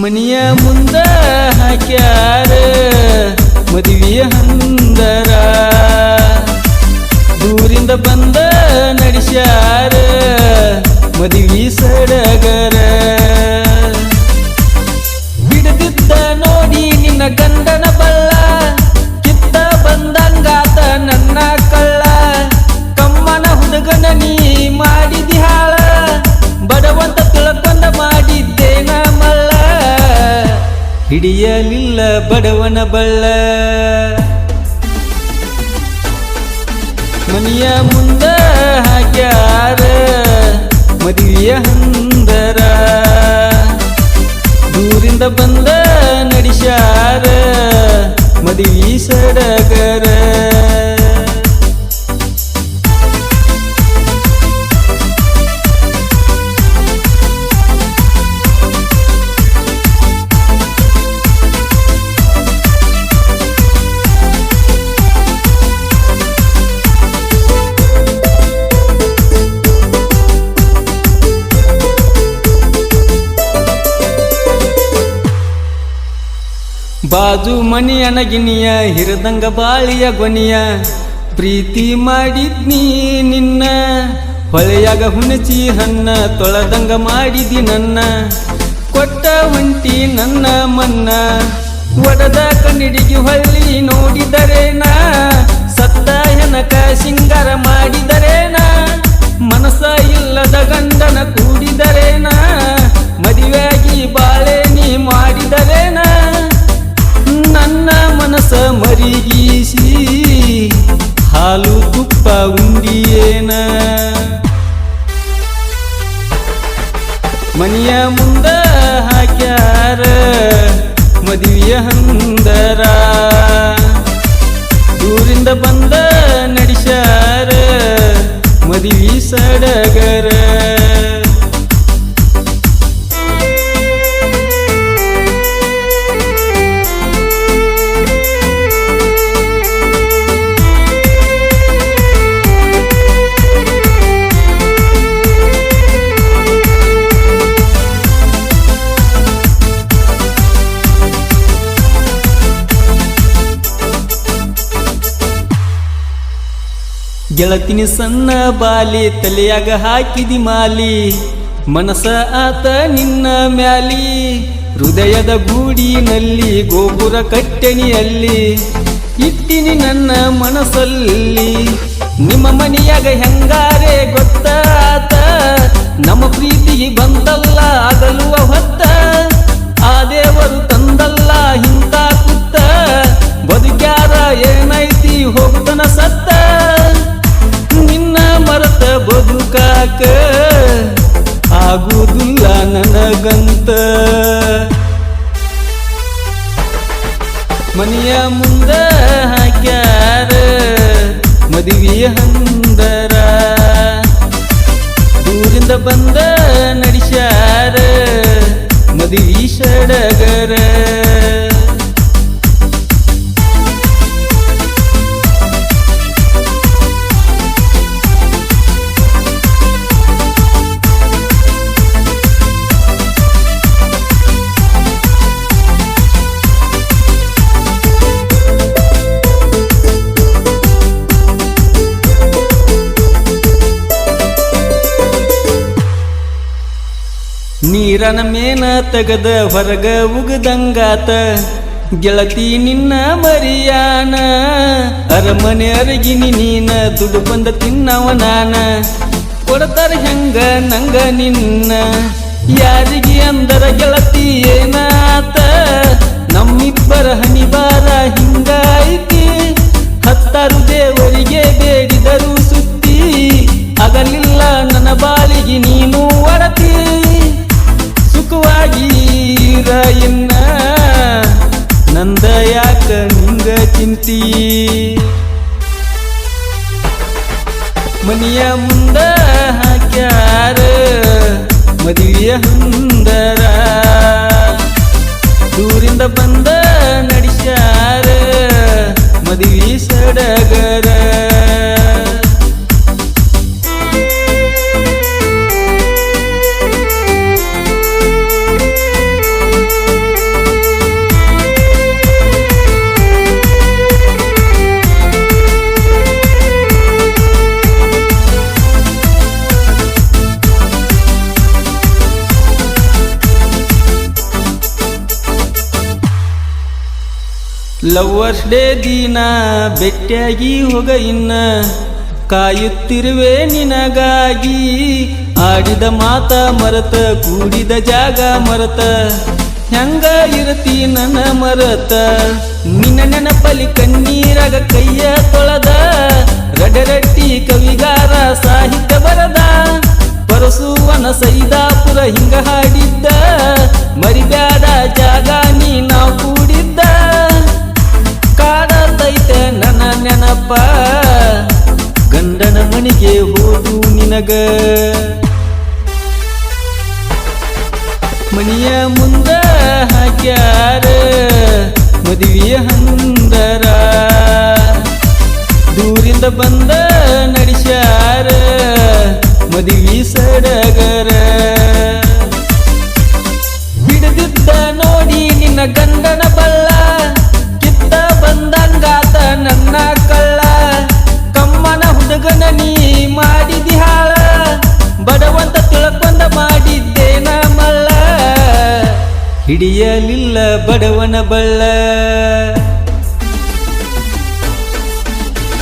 ಮನಿಯ ಮುಂದ ಹಾಕ್ಯಾರ ಮದುವೆಯ ಹಂದರ ದೂರಿಂದ ಬಂದ ನಡೆಸ್ಯಾರ ಮದುವೆ ಸಡಗರ ಹಿಡಿದಿದ್ದ ನೋಡಿ ನಿನ್ನ ಗಂಡನ ಬಳ್ಳ ಕಿತ್ತ ಬಂದಂಗಾತ ನನ್ನ ಕಳ್ಳ ಕಮ್ಮನ ಹುಡುಗನ ನೀ ಮಾಡಿದಿ ಹಾಳ ಬಡವಂತ ತಿಳ್ಕೊಂಡ ಮಾಡಿದ್ದೇನ ಮಳ್ಳ ಹಿಡಿಯಲಿಲ್ಲ ಬಡವನ ಬಳ್ಳ ಮನಿಯ ಮುಂದ ಹಾಕ್ಯಾರ ಮದುವೆಯ ಹಂದರ ದೂರಿಂದ ಬಂದ ನಡೆಸ್ಯಾರ ಮದುವೆ ಸಡಗರ ಬಾಜು ಮನಿಯನ ಗಿನಿಯ ಹಿರದಂಗ ಬಾಳಿಯ ಗೊನಿಯ ಪ್ರೀತಿ ಮಾಡಿದ್ನಿ ನಿನ್ನ ಹೊಳೆಯಾಗ ಹುಣಚಿ ಹನ್ನ ತೊಳೆದಂಗ ಮಾಡಿದಿ ನನ್ನ ಕೊಟ್ಟ ಹೊಂಟಿ ನನ್ನ ಮನ್ನ ಒಡದ ಕಣ್ಣಿಡಿಗೆ ಹೊಳ್ಳಿ ನೋಡಿದರೇನ ಸತ್ತ ಹೆನಕ ಸಿಂಗಾರ ಮಾಡಿದರೇನ ಮನಸ ಇಲ್ಲದ ಗಂಡನ ಕೂಡಿದರೇನ ಮದುವೆಯಾಗಿ ಬಾಳೆ ನೀ ಮಾಡಿದರೇನ ನನ್ನ ಮನಸ ಮರಿಗೀಸಿ ಹಾಲು ತುಪ್ಪ ಉಂಡಿಯೇನ ಮನಿಯ ಮುಂದ ಹಾಕ್ಯಾರ ಮದುವೆಯ ಹಂದರ ದೂರಿಂದ ಬಂದ ನಡೆಸ್ಯಾರ ಮದುವೆ ಸಡಗರ ಗೆಳತಿನಿ ಸಣ್ಣ ಬಾಲಿ ತಲೆಯಾಗ ಹಾಕಿದಿ ಮಾಲಿ ಮನಸ ಆತ ನಿನ್ನ ಮ್ಯಾಲಿ ಹೃದಯದ ಗೂಡಿನಲ್ಲಿ ಗೋಪುರ ಕಟ್ಟೆನಿಯಲ್ಲಿ ಇಟ್ಟಿನಿ ನನ್ನ ಮನಸ್ಸಲ್ಲಿ ನಿಮ್ಮ ಮನೆಯಾಗ ಹೆಂಗಾರೆ ಗೊತ್ತಾತ ನಮ್ಮ ಪ್ರೀತಿಗೆ ಬಂದಲ್ಲ ಆಗಲುವ ಹೊತ್ತ ಆ ದೇವರು ತಂದಲ್ಲ ಹಿಂತ ಕುತ್ತ ಬದುಕ್ಯಾರ ಏನೈತಿ ಹೋಗ್ತನ ಸತ್ತ ನಿನ್ನ ಮರತ ಬದುಕಾಕ ಆಗುವುದಿಲ್ಲ ನನಗಂತ ಮನೆಯ ಮುಂದ ಹಾಕ್ಯಾರ ಮದುವೆಯ ಹಂದರ ದೂರಿಂದ ಬಂದ ನಡೆಸ್ಯಾರ ಮದುವೆ ಸಡಗರ ನೀರನ ಮೇನ ತೆಗದ ಹೊರಗ ಉಗದಂಗಾತ ಗೆಳತಿ ನಿನ್ನ ಮರಿಯಾನ ಅರಮನೆ ಅರಗಿನಿ ನೀನ ದುಡ್ಡು ಬಂದ ತಿನ್ನವ ನಾನ ಕೊಡತಾರ ಹೆಂಗ ನಂಗ ನಿನ್ನ ಯಾರಿಗೆ ಅಂದರ ಗೆಳತಿ ಏನಾತ ನಮ್ಮಿಬ್ಬರ ಹನಿಬಾರ ಹಿಂಗಾಯ್ತಿ ಹತ್ತಾರು ದೇವರಿಗೆ ಬೇಡಿದರು ಸುತ್ತಿ ಆಗಲಿಲ್ಲ ನನ್ನ ಬಾಳಿಗೆ ನೀನು ಒಡತಿ ಸುಖವಾಗಿರ ಇನ್ನ ನಂದ ಯಾಕ ನಿಂಗ ಚಿಂತಿ ಮನಿಯ ಮುಂದ ಹಾಕ್ಯಾರ ಮದುವೆಯ ಹಂದರ ದೂರಿಂದ ಬಂದ ನಡೆಸ್ಯಾರ ಮದುವೆ ಸಡಗರ ಲವ್ವರ್ಸ್ ಡೇ ದಿನ ಬೆಟ್ಟಿಯಾಗಿ ಹೋಗ ಇನ್ನ ಕಾಯುತ್ತಿರುವೆ ನಿನಗಾಗಿ ಆಡಿದ ಮಾತ ಮರತ ಕೂಡಿದ ಜಾಗ ಮರತ ಹೆಂಗ ಇರತಿ ನನ್ನ ಮರತ ನಿನ್ನ ನೆನಪಲಿ ಕಣ್ಣೀರಾಗ ಕೈಯ ತೊಳೆದ ರಡರಟ್ಟಿ ಕವಿಗಾರ ಸಾಹಿತ್ಯ ಬರದ ಪರಸುವನ ಸೈದಾಪುರ ಹಿಂಗ ಹಾಡಿದ್ದ ಮರಿಬ್ಯಾಡ ಜಾಗ ನೀ ನಾವು ಕೂಡಿದ್ದ ಕಾಡತೈತೆ ನನ್ನ ನೆನಪ ಗಂಡನ ಮನೆಗೆ ಹೋದು ನಿನಗ ಮನೆಯ ಮುಂದ ಹಾಕ್ಯಾರ ಮದುವೆಯ ಹಂದರ ದೂರಿಂದ ಬಂದ ನಡೆಸ್ಯಾರ ಮದುವೆ ಸಡಗರ ಹಿಡಿದಿದ್ದ ನೋಡಿ ನಿನ್ನ ಗಂಡನ ಬಲ್ಲ ಕಿತ್ತ ಬಂದಂಗಾತ ನನ್ನ ಕಳ್ಳ ಕಮ್ಮನ ಹುಡುಗನ ನೀ ಮಾಡಿದಿ ಹಾಳ ಬಡವಂತ ತಿಳ್ಕೊಂಡ ಮಾಡಿದ್ದೇನ ಮಲ್ಲ ಹಿಡಿಯಲಿಲ್ಲ ಬಡವನ ಬಳ್ಳ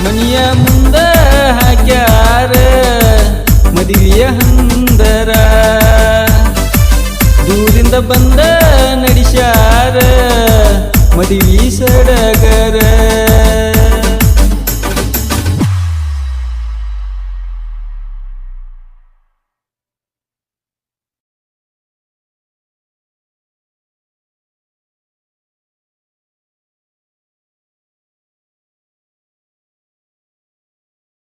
ಮನೆಯ ಮುಂದ ಹಾಕ್ಯಾರ ಮದುವೆಯ ಹಂದರ ದೂರಿಂದ ಬಂದ ನಡೆಸ್ಯಾರ ಮದುವೆ ಸಡಗರ